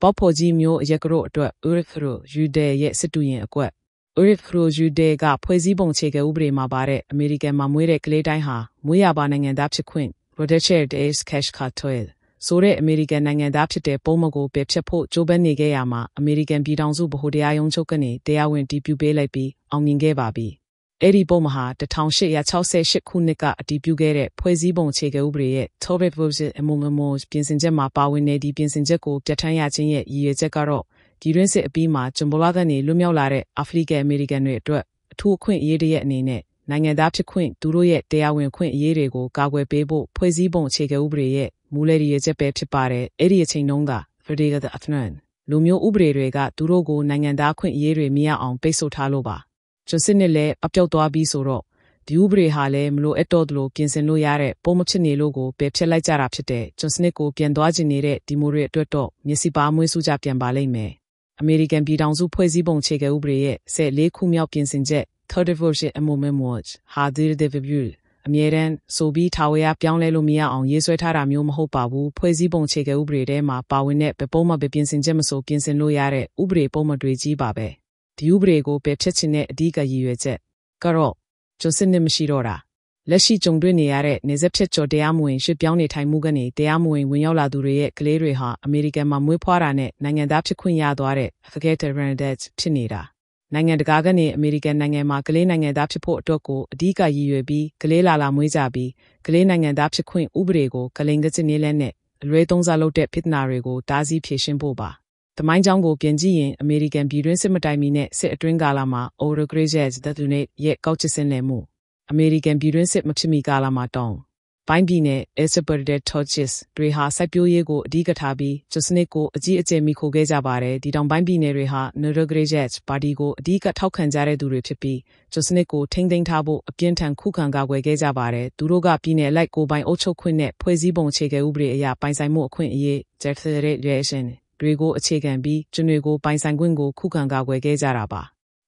ပေါဖော်ကြီးမျိုးအရက်ကရိုအတွက်ဥရခရိုယူဒဲရဲ့စစ်တူရင်အကွက်ဥရခရိုယူဒဲကဖွဲ့စည်းပုံခြေကဥပဒေမှာပါတဲ့အမေရိကန်မှာမွေးတဲ့ကလေးတိုင်းဟာမွေးရပါနိုင်ငံသားဖြစ်ခွင့် Protected as Cash Cartel ဆိုတဲ့အမေရိကန်နိုင်ငံသားဖြစ်တဲ့ပုံမကိုပယ်ဖျက်ဖို့ကြိုးပမ်းနေခဲ့ရမှာအမေရိကန်ပြည်ထောင်စုဗဟိုတရားရုံးချုပ်ကနေတရားဝင်တည်ပြုပေးလိုက်ပြီးအောင်မြင်ခဲ့ပါပြီ။အဲ့ဒီပုံမဟာ1868ခုနှစ်ကအတည်ပြုခဲ့တဲ့ဖွဲ့စည်းပုံခြေကဥပဒေရဲ့ Tobit Version အမုံပြင်ဆင်ချက်မှာပါဝင်တဲ့ဒီပြင်ဆင်ချက်ကိုပြဋ္ဌာန်းရခြင်းရဲ့ရည်ရွယ်ချက်ကတော့ဒီတွင်းစစ်အပြီးမှာဂျွန်ဘောလာကနေလွတ်မြောက်လာတဲ့အာဖရိကန်အမေရိကန်တွေအတွက်အထူးအခွင့်အရေးတွေရဲ့အနေနဲ့နိုင်ငံသားဖြစ်ခွင့်သူတို့ရဲ့တရားဝင်ခွင့်အရေးတွေကိုကာကွယ်ပေးဖို့ဖွဲ့စည်းပုံအခြေခံဥပဒေရဲ့မူလရည်ရွယ်ချက်ပဲဖြစ်ပါတယ်။အဲ့ဒီအချိန်တုန်းက Frederick the Athnan လူမျိုးဥပဒေတွေကသူတို့ကိုနိုင်ငံသားခွင့်အရေးတွေမရအောင်ပိတ်ဆို့ထားလို့ပါ။ကျွန်စစ်နဲ့လည်းအပြောက်သွားပြီးဆိုတော့ဒီဥပဒေဟာလည်းမလိုအပ်တော့လို့ပြင်ဆင်လို့ရတဲ့ပုံမဖြစ်နေလို့ကိုပယ်ဖျက်လိုက်ကြတာဖြစ်တဲ့ကျွန်စနစ်ကိုပြန်သွားခြင်းနေတဲ့ဒီမိုတွေအတွက်တော့မျက်စိပါမွေးစုကြပြန်ပါလိမ့်မယ်။အမေရိကန်ပြည်ထောင်စုဖွဲ့စည်းပုံအခြေခံဥပဒေရဲ့14ခုမြောက်ပြင်ဆင်ချက်Third Version Amendment ဟာဒီဒေဗဗျူအမြဲတမ်းဆိုပြီးထာဝရပြောင်းလဲလို့မရအောင်ရေးဆွဲထားတာမျိုးမဟုတ်ပါဘူးဖွဲ့စည်းပုံအခြေခံဥပဒေထဲမှာပါဝင်တဲ့ဘယ်ပုံမှပဲပြင်ဆင်ချက်မဆိုပြင်ဆင်လို့ရတဲ့ဥပဒေပုံမှန်တွေကြီးပါပဲဒီဥပဒေကိုပယ်ဖျက်ခြင်းနဲ့အဓိကရည်ရွယ်ချက်ကတော့ကျွန်စစ်နဲ့မရှိတော့တာလက်ရှိကြုံတွေ့နေရတဲ့နေဆက်ဖြစ်ကျော်တရားမဝင်ရွှေ့ပြောင်းနေထိုင်မှုကနေတရားမဝင်ဝင်ရောက်လာသူတွေရဲ့ကလေးတွေဟာအမေရိကန်မှာမွေးဖွားတာနဲ့နိုင်ငံသားဖြစ်ခွင့်ရသွားတဲ့ Affected Renegades ဖြစ်နေတာနိုင်ငံတကာကနေအမေရိကန်နိုင်ငံမှာကလေးနိုင်ငံသားဖြစ်ဖို့အတွက်ကိုအဓိကရည်ရွယ်ပြီးကလေးလာမွေးကြပြီးကလေးနိုင်ငံသားဖြစ်ခွင့်ဥပဒေကိုကလင်ကကျနေလဲနဲ့အလွဲသုံးစားလုပ်တဲ့ပြဿနာတွေကိုတားဆီးဖြေရှင်းဖို့ပါ။တမိုင်းကြောင်းကိုပြင်ကြည့်ရင်အမေရိကန်ပြည်တွင်းစစ်မတိုင်မီနဲ့စစ်အတွင်းကာလမှာ Autocracies တဲ့သူနဲ့ရဲ့ကောက်ချစ်စင်လည်မှုအမေရိကန်ပြည်တွင်းစစ်မဖြစ်မီကာလမှာတောင်းပိုင်းပြည်နယ် Expedited Torches တွေဟာစိုက်ပျိုးရေးကိုအဓိကထားပြီးကျွစနစ်ကိုအကြီးအကျယ်မိခိုခဲ့ကြပါတယ်ဒီတောင်ပိုင်းပြည်နယ်တွေဟာ Autocracies ပါတီကိုအဓိကထောက်ခံကြတဲ့သူတွေဖြစ်ပြီးကျွစနစ်ကိုထိမ့်သိမ်းထားဖို့အပြင်းထန်ခုခံကာကွယ်ခဲ့ကြပါတယ်သူတို့ကပြည်နယ်လိုက်ကိုပိုင်အုပ်ချုပ်ခွင့်နဲ့ဖွဲ့စည်းပုံအခြေခံဥပဒေအရပိုင်ဆိုင်မှုအခွင့်အရေး Declaration တွေကိုအခြေခံပြီးကျွန်တွေကိုပိုင်ဆိုင်ခွင့်ကိုခုခံကာကွယ်ခဲ့ကြတာပါ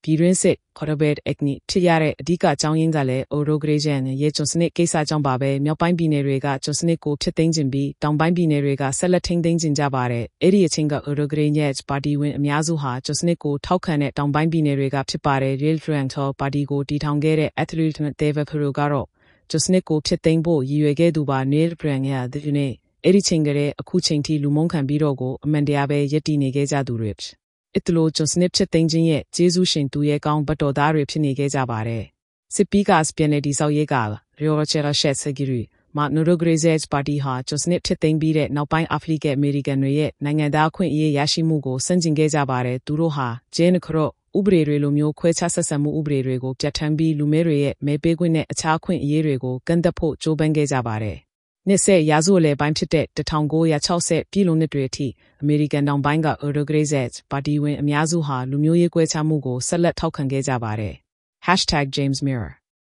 ပြည်တွင်းစစ် Corporate Acne ဖြစ်ရတဲ့အဓိကအကြောင်းရင်းကလည်း Autocracies ရဲ့ကျွန်းစနစ်ကိစ္စကြောင့်ပါပဲမြောက်ပိုင်းပြည်နယ်တွေကကျွန်းစနစ်ကိုဖျက်သိမ်းခြင်းပြီးတောင်ပိုင်းပြည်နယ်တွေကဆက်လက်ထိန်းသိမ်းခြင်းကြပါတယ်အဲ့ဒီအချိန်က Autocracies ပါတီဝင်အများစုဟာကျွန်းစနစ်ကိုထောက်ခံတဲ့တောင်ပိုင်းပြည်နယ်တွေကဖြစ်ပါတယ် Real Frontal ပါတီကိုတည်ထောင်ခဲ့တဲ့ Athlete David Perdue ကတော့ကျွန်းစနစ်ကိုဖျက်သိမ်းဖို့ရည်ရွယ်ခဲ့သူပါ Neil Bryan တဲ့နဲ့အဲ့ဒီချိန်ကလေးအခုချိန်ထိလူမုန်းခံပြီးတော့ကိုအမှန်တရားပဲယက်တည်နေခဲ့ကြသူတွေအဲ့တလို့ကျွန်းစနစ်ဖြစ်သိမ်းခြင်းရဲ့ကျေးဇူးရှင်သူရဲ့ကောင်းဘတ်တော်သားတွေဖြစ်နေခဲ့ကြပါတယ်စစ်ပီးကစပြန်နေဒီဆောက်ရေးကရောချာရှက်ဆဂီရီမာနိုရိုဂရေဇက်ပါတီဟာကျွန်းစနစ်ဖြစ်သိမ်းပြီးတဲ့နောက်ပိုင်းအာဖရိကအမေရိကန်တွေရဲ့နိုင်ငံသားအခွင့်အရေးရရှိမှုကိုဆန့်ကျင်ခဲ့ကြပါတယ်သူတို့ဟာဂျင်းခရော့ဥပဒေတွေလိုမျိုးခွဲခြားဆက်ဆံမှုဥပဒေတွေကိုပြဋ္ဌာန်းပြီးလူမဲတွေရဲ့မဲပေးခွင့်နဲ့အခြားအခွင့်အရေးတွေကိုကန့်သတ်ဖို့ကြိုးပမ်းခဲ့ကြပါတယ်နှစ်ဆက်ရာစုအလယ်ပိုင်းဖြစ်တဲ့1960ပြည်လုံးနှစ်တွေအထိအမေရိကန်တောင်ပိုင်းက Autocracies ပါတီဝင်အများစုဟာလူမျိုးရေးကွဲခြားမှုကိုဆက်လက်ထောက်ခံခဲ့ကြပါတယ်။ #JamesMirror